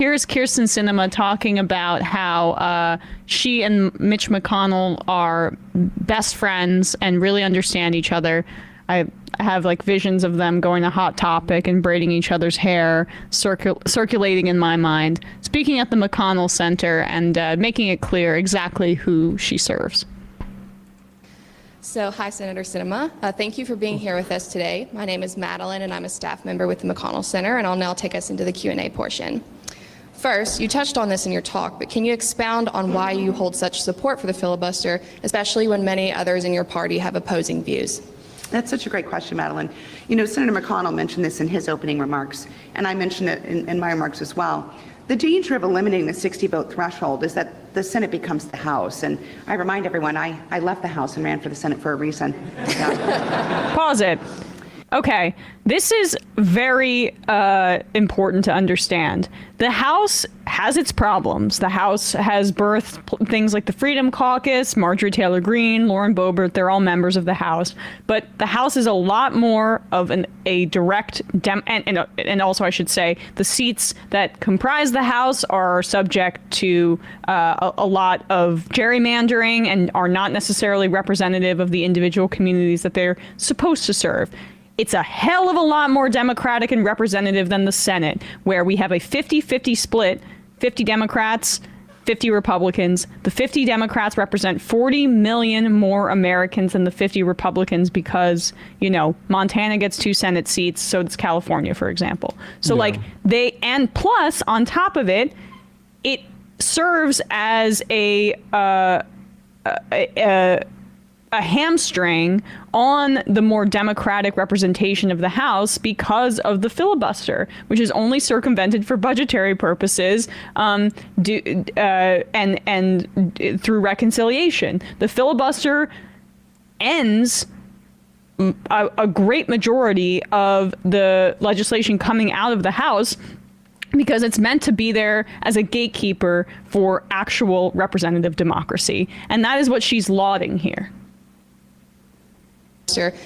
here's Kyrsten Sinema talking about how she and Mitch McConnell are best friends and really understand each other. I have like visions of them going to Hot Topic and braiding each other's hair, circulating in my mind, speaking at the McConnell Center and making it clear exactly who she serves. So, hi, Senator Sinema. Thank you for being here with us today. My name is Madeline, and I'm a staff member with the McConnell Center, and I'll now take us into the Q&A portion. First, you touched on this in your talk, but can you expound on why you hold such support for the filibuster, especially when many others in your party have opposing views? That's such a great question, Madeline. You know, Senator McConnell mentioned this in his opening remarks, and I mentioned it in my remarks as well. The danger of eliminating the 60-vote threshold is that the Senate becomes the House. And I remind everyone, I left the House and ran for the Senate for a reason. Yeah. Pause it. Okay, this is very important to understand. The House has its problems. The House has birthed things like the Freedom Caucus, Marjorie Taylor Greene, Lauren Boebert. They're all members of the House. But the House is a lot more of a direct and also I should say the seats that comprise the House are subject to a lot of gerrymandering and are not necessarily representative of the individual communities that they're supposed to serve. It's a hell of a lot more democratic and representative than the Senate, where we have a 50-50 split, 50 Democrats, 50 Republicans. The 50 Democrats represent 40 million more Americans than the 50 Republicans because, you know, Montana gets 2 Senate seats, so does California, for example. So and plus, on top of it, it serves as a hamstring on the more democratic representation of the House because of the filibuster, which is only circumvented for budgetary purposes and through reconciliation. The filibuster ends a great majority of the legislation coming out of the House because it's meant to be there as a gatekeeper for actual representative democracy. And that is what she's lauding here.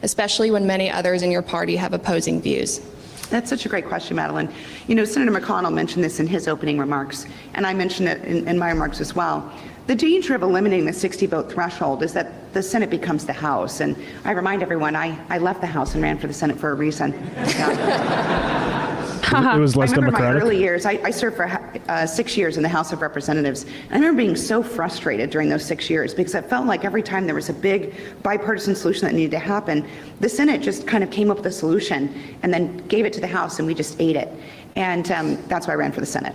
Especially when many others in your party have opposing views? That's such a great question, Madeline. You know, Senator McConnell mentioned this in his opening remarks, and I mentioned it in my remarks as well. The danger of eliminating the 60-vote threshold is that the Senate becomes the House. And I remind everyone, I left the House and ran for the Senate for a reason. Yeah. It was less I remember democratic. my early years. I served for 6 years in the House of Representatives. And I remember being so frustrated during those 6 years because it felt like every time there was a big bipartisan solution that needed to happen, the Senate just kind of came up with a solution and then gave it to the House and we just ate it. And that's why I ran for the Senate.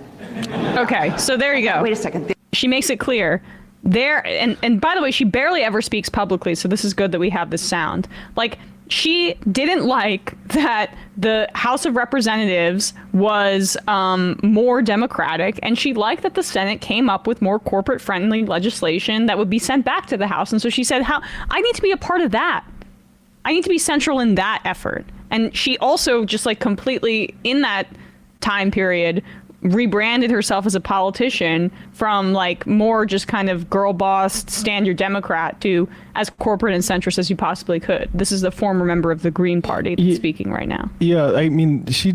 Okay, so there you go. Wait a second. She makes it clear. And by the way, she barely ever speaks publicly, so this is good that we have this sound. Like, she didn't like that the House of Representatives was more democratic, and she liked that the Senate came up with more corporate-friendly legislation that would be sent back to the House. And so she said, I need to be a part of that. I need to be central in that effort. And she also just like completely, in that time period, rebranded herself as a politician from like more just kind of girl boss, stand your Democrat to as corporate and centrist as you possibly could. This is the former member of the Green Party that's speaking right now. Yeah, I mean, she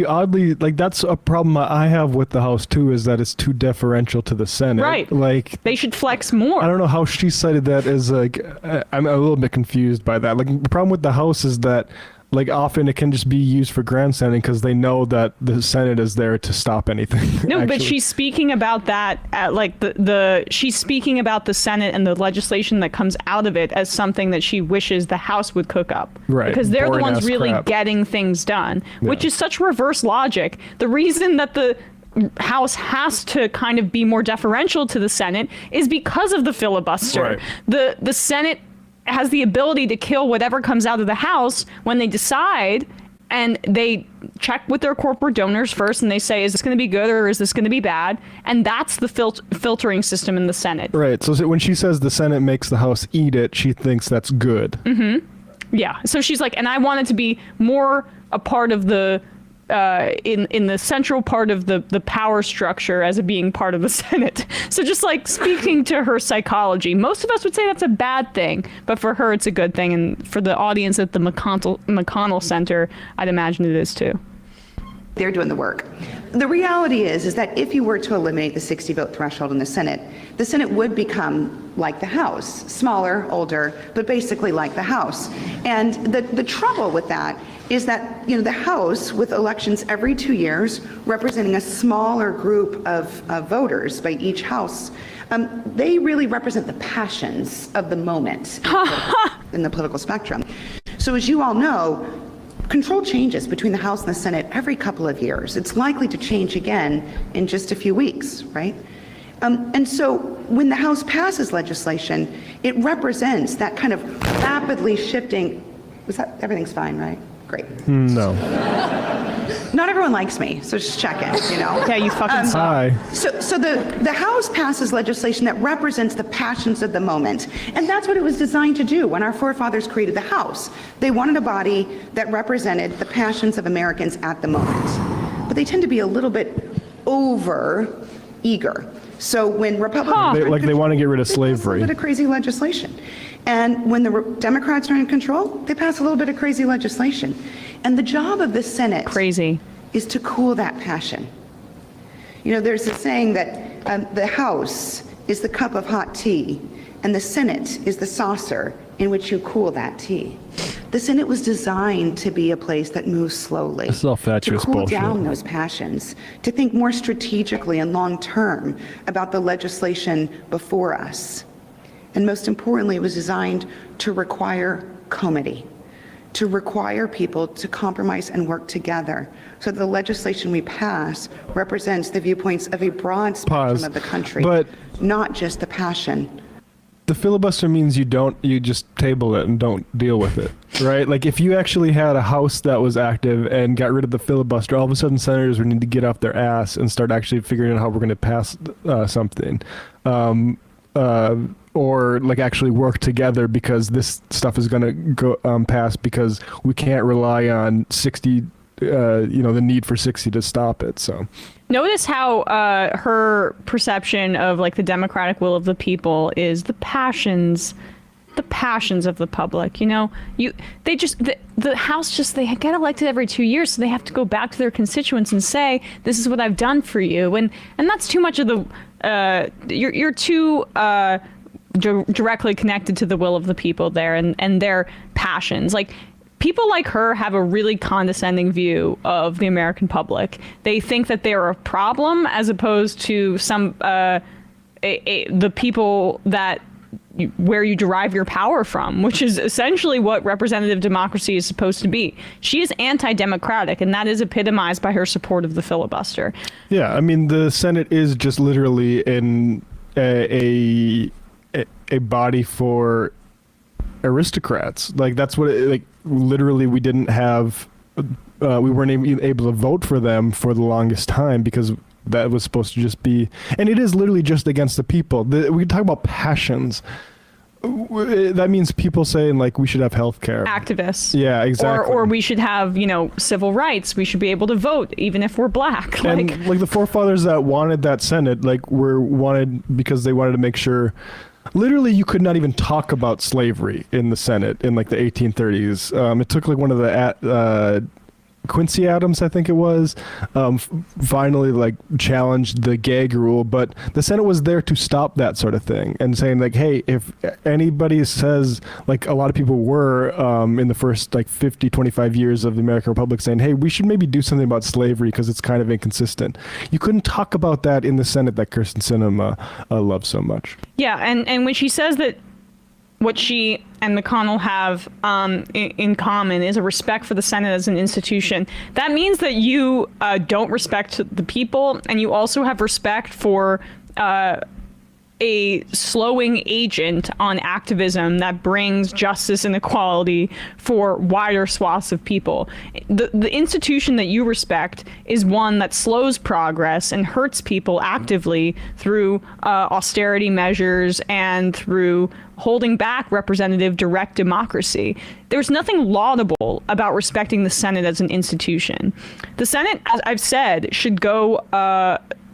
oddly, like, that's a problem I have with the House too, is that it's too deferential to the Senate. Right. Like, they should flex more. I don't know how she cited that as like, I'm a little bit confused by that. Like, the problem with the House is that like often it can just be used for grandstanding because they know that the Senate is there to stop anything. No, but she's speaking about that like she's speaking about the Senate and the legislation that comes out of it as something that she wishes the House would cook up. Right. Because they're the ones really crap. getting things done, which is such reverse logic. The reason that the House has to kind of be more deferential to the Senate is because of the filibuster. Right. The Senate has the ability to kill whatever comes out of the House when they decide, and they check with their corporate donors first and they say, is this going to be good or is this going to be bad? And that's the filtering system in the Senate. Right. So when she says the Senate makes the House eat it, she thinks that's good. Mm-hmm. Yeah. So she's like, and I want it to be more a part of the in the central part of the power structure as it being part of the Senate. So just like speaking to her psychology, most of us would say that's a bad thing, but for her it's a good thing, and for the audience at the McConnell Center, I'd imagine it is too. They're doing the work. The reality is that if you were to eliminate the 60 vote threshold in the Senate would become like the House, smaller, older, but basically like the House. And the trouble with that is that, the House, with elections every 2 years, representing a smaller group of voters by each House, they really represent the passions of the moment in the political spectrum. So as you all know, control changes between the House and the Senate every couple of years. It's likely to change again in just a few weeks, right? And so when the House passes legislation, it represents that kind of rapidly shifting. Everything's fine, right? Great. No. Not everyone likes me, so just check in, Yeah, you fucking suck. Hi. So the House passes legislation that represents the passions of the moment. And that's what it was designed to do when our forefathers created the House. They wanted a body that represented the passions of Americans at the moment. But they tend to be a little bit over eager. So when Republicans They want to get rid of they pass a slavery. little bit of crazy legislation. And when the Democrats are in control, they pass a little bit of crazy legislation. And the job of the Senate Crazy. is to cool that passion. There's a saying that the House is the cup of hot tea, and the Senate is the saucer in which you cool that tea. The Senate was designed to be a place that moves slowly, This is all to fatuous cool bullshit. down those passions, to think more strategically and long-term about the legislation before us. And most importantly, it was designed to require comity, to require people to compromise and work together so that the legislation we pass represents the viewpoints of a broad spectrum Pause. of the country, But not just the passion. the filibuster means you just table it and don't deal with it, right? Like if you actually had a House that was active and got rid of the filibuster, all of a sudden senators would need to get off their ass and start actually figuring out how we're going to pass something. Or like actually work together because this stuff is going to go pass because we can't rely on 60, the need for 60 to stop it. So Notice how her perception of like the democratic will of the people is the passions of the public. The House they get elected every 2 years, so they have to go back to their constituents and say, this is what I've done for you, and that's too much of the you're too directly connected to the will of the people there and their passions. Like, people like her have a really condescending view of the American public. They think that they're a problem as opposed to the people where you derive your power from, which is essentially what representative democracy is supposed to be. She is anti-democratic, and that is epitomized by her support of the filibuster. yeah, I mean the Senate is just literally a body for aristocrats. Like that's what literally we didn't have we weren't able to vote for them for the longest time because that was supposed to just be, and it is literally just against the people. We talk about passions. That means people saying like we should have health care. Activists. Yeah, exactly. Or we should have, civil rights. We should be able to vote even if we're black. And like the forefathers that wanted that Senate, wanted because they wanted to make sure. Literally, you could not even talk about slavery in the Senate in like the 1830s. It took like one of the Quincy Adams, I think it was, finally like challenged the gag rule, but the Senate was there to stop that sort of thing and saying like, hey, if anybody says, like a lot of people were in the first like 50, 25 years of the American Republic saying, hey, we should maybe do something about slavery because it's kind of inconsistent. You couldn't talk about that in the Senate that Kyrsten Sinema loves so much. Yeah, and when she says that what she and McConnell have in common is a respect for the Senate as an institution, that means that you don't respect the people, and you also have respect for a slowing agent on activism that brings justice and equality for wider swaths of people. The institution that you respect is one that slows progress and hurts people actively through austerity measures and through holding back representative direct democracy. There's nothing laudable about respecting the Senate as an institution. The Senate, as I've said, should go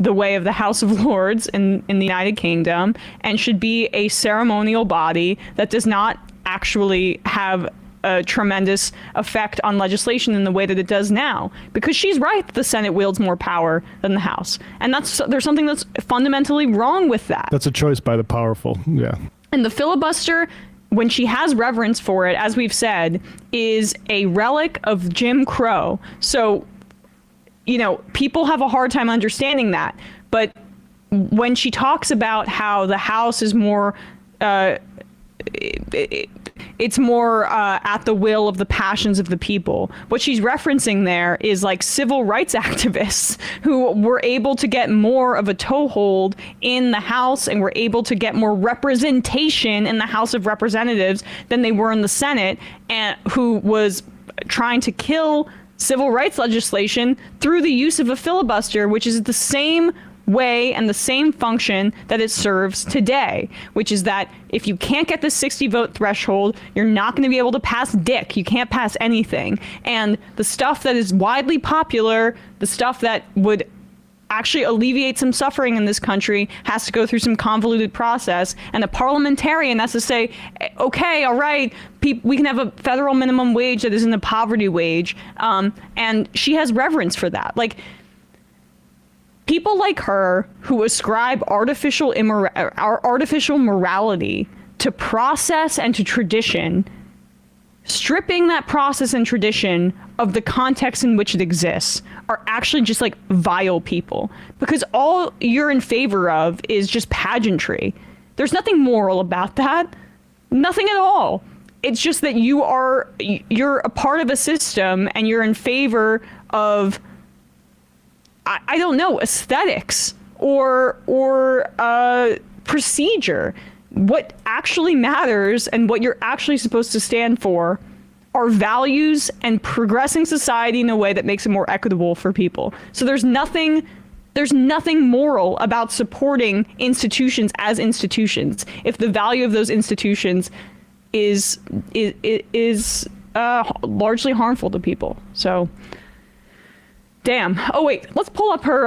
the way of the House of Lords in the United Kingdom and should be a ceremonial body that does not actually have a tremendous effect on legislation in the way that it does now. Because she's right that the Senate wields more power than the House. And there's something that's fundamentally wrong with that. That's a choice by the powerful. Yeah. And the filibuster, when she has reverence for it, as we've said, is a relic of Jim Crow. So, people have a hard time understanding that. But when she talks about how the House is more, it's more at the will of the passions of the people, what she's referencing there is like civil rights activists who were able to get more of a toehold in the House and were able to get more representation in the House of Representatives than they were in the Senate, and who was trying to kill civil rights legislation through the use of a filibuster, which is the same way and the same function that it serves today, which is that if you can't get the 60 vote threshold, you're not going to be able to pass dick. You can't pass anything. And the stuff that is widely popular, the stuff that would actually alleviate some suffering in this country, has to go through some convoluted process. And a parliamentarian has to say, okay, all right, we can have a federal minimum wage that isn't a poverty wage. And she has reverence for that. Like, people like her who ascribe artificial morality to process and to tradition, stripping that process and tradition of the context in which it exists, are actually just like vile people. Because all you're in favor of is just pageantry. There's nothing moral about that. Nothing at all. It's just that you're a part of a system and you're in favor of, I don't know, aesthetics or procedure. What actually matters and what you're actually supposed to stand for are values and progressing society in a way that makes it more equitable for people. So there's nothing moral about supporting institutions as institutions if the value of those institutions is largely harmful to people. So. Damn. Oh, wait. Let's pull up her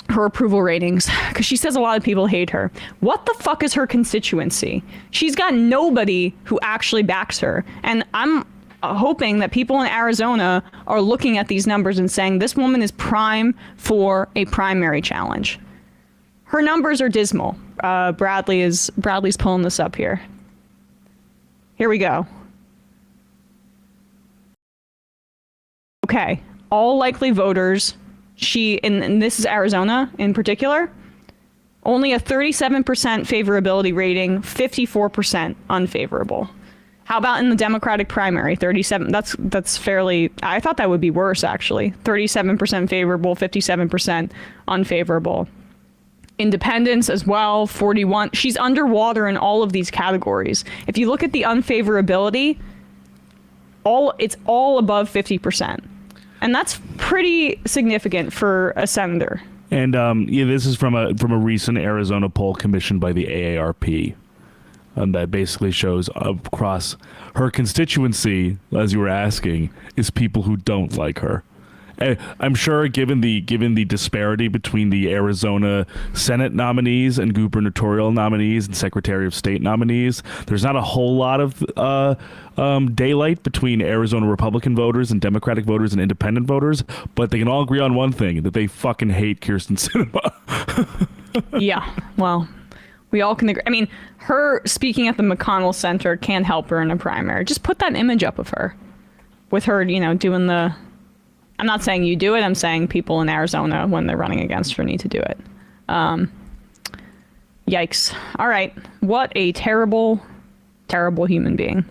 approval ratings, because she says a lot of people hate her. What the fuck is her constituency? She's got nobody who actually backs her. And I'm hoping that people in Arizona are looking at these numbers and saying this woman is prime for a primary challenge. Her numbers are dismal. Bradley's pulling this up here. Here we go. Okay. All likely voters, and this is Arizona in particular, only a 37% favorability rating, 54% unfavorable. How about in the Democratic primary? 37. That's fairly. I thought that would be worse, actually. 37% favorable, 57% unfavorable. Independents as well, 41. She's underwater in all of these categories. If you look at the unfavorability, it's all above 50%. And that's pretty significant for a senator. And this is from a recent Arizona poll commissioned by the AARP. That basically shows across her constituency, as you were asking, is people who don't like her. I'm sure, given the disparity between the Arizona Senate nominees and gubernatorial nominees and Secretary of State nominees, there's not a whole lot of daylight between Arizona Republican voters and Democratic voters and independent voters, but they can all agree on one thing, that they fucking hate Kyrsten Sinema. Yeah, well, we all can agree. I mean, her speaking at the McConnell Center can't help her in a primary. Just put that image up of her with her, doing the... I'm not saying you do it. I'm saying people in Arizona, when they're running against her, need to do it. Yikes. All right. What a terrible, terrible human being.